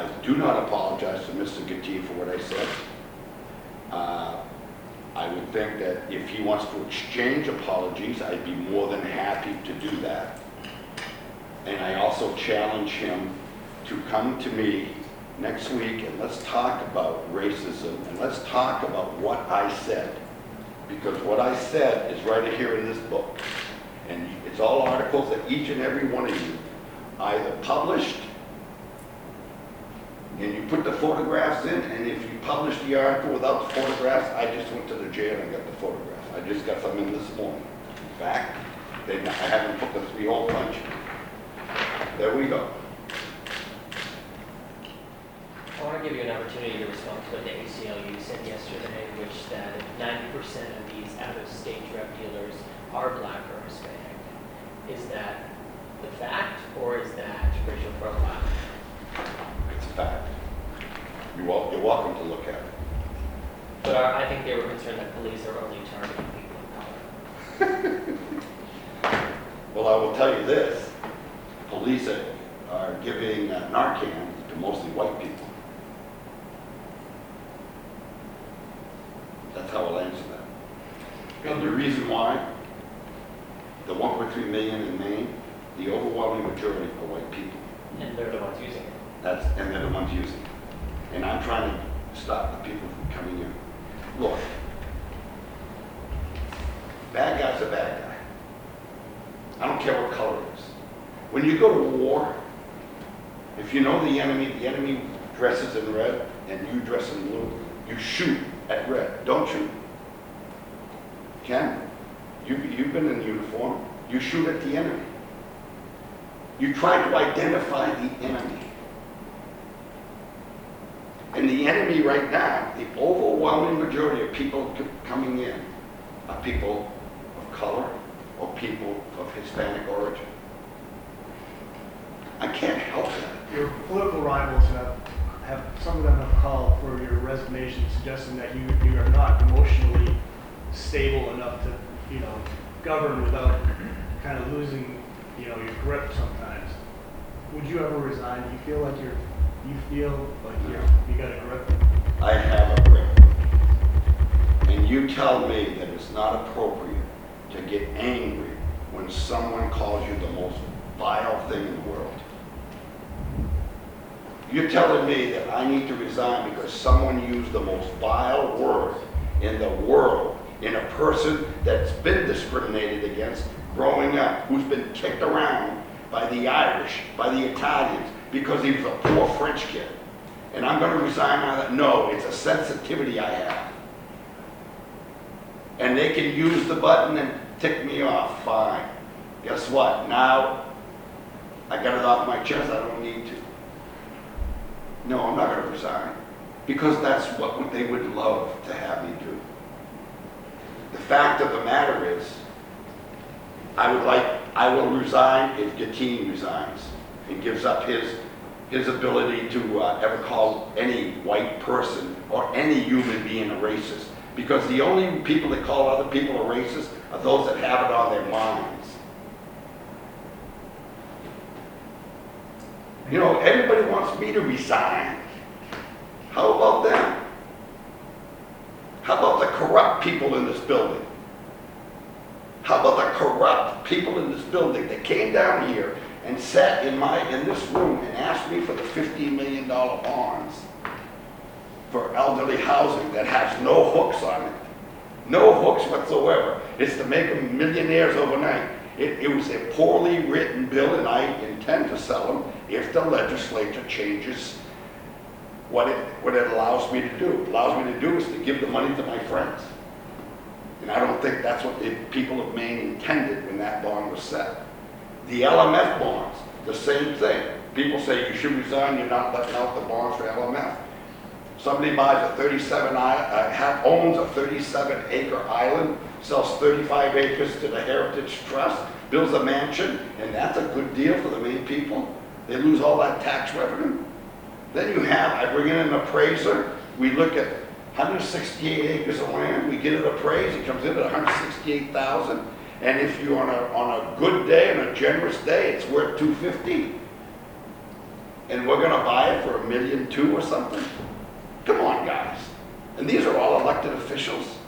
I do not apologize to Mr. Gatti for what I said. I would think that if he wants to exchange apologies, I'd be more than happy to do that. And I also challenge him to come to me next week and let's talk about racism and let's talk about what I said. Because what I said is right here in this book. And it's all articles that each and every one of you either published, and you put the photographs in, and if you published the article without the photographs, I just went to the jail and got the photographs. I just got them in this morning. In fact, I haven't put the 3-hole punch. There we go. I want to give you an opportunity to respond to what the ACLU said yesterday, which that 90% of these out-of-state drug dealers are black or Hispanic. Is that the fact, or is that racial profiling? It's a fact. You're welcome to look at it. But I think they were concerned that police are only targeting people of color. Well, I will tell you this. Police are giving Narcan to mostly white people. That's how I'll answer that. And the reason why, the 1.3 million in Maine, the overwhelming majority are white people. And they're the ones using it. And they're the ones using it. And I'm trying to stop the people from coming in. Look, bad guy's a bad guy. I don't care what color it is. When you go to war, if you know the enemy dresses in red and you dress in blue, you shoot at red, don't you? Ken, you've been in uniform. You shoot at the enemy. You try to identify the enemy. And the enemy right now, the overwhelming majority of people coming in are people of color or people of Hispanic origin. I can't help that. Your political rivals have some of them have called for your resignation, suggesting that you are not emotionally stable enough to, govern without kind of losing, your grip sometimes. Would you ever resign? Do you feel like you got a grip? I have a grip. And you tell me that it's not appropriate to get angry when someone calls you the most vile thing in the world. You're telling me that I need to resign because someone used the most vile word in the world in a person that's been discriminated against growing up, who's been kicked around by the Irish, by the Italians, because he was a poor French kid. And I'm going to resign out of that? No, it's a sensitivity I have. And they can use the button and tick me off, fine. Guess what? Now, I got it off my chest, I don't need to. No, I'm not going to resign. Because that's what they would love to have me do. The fact of the matter is, I will resign if Gatine resigns and gives up his ability to ever call any white person or any human being a racist. Because the only people that call other people a racist are those that have it on their minds. Everybody wants me to resign. How about them? How about the corrupt people in this building? How about the corrupt people in this building that came down here and sat in this room and asked me for the $15 million bonds for elderly housing that has no hooks on it? No hooks whatsoever. It's to make them millionaires overnight. It was a poorly written bill, and I intend to sell them if the legislature changes what it allows me to do. What it allows me to do is to give the money to my friends. And I don't think that's what the people of Maine intended when that bond was set. The LMF bonds, the same thing. People say you should resign, you're not letting out the bonds for LMF. Somebody buys owns a 37-acre island, sells 35 acres to the Heritage Trust, builds a mansion, and that's a good deal for the Maine people. They lose all that tax revenue. Then I bring in an appraiser, we look at 168 acres of land, we get it appraised, it comes in at 168,000, and if you're on a good day, on a generous day, it's worth 250. and we're gonna buy it for $1.2 million or something? Come on, guys. And these are all elected officials.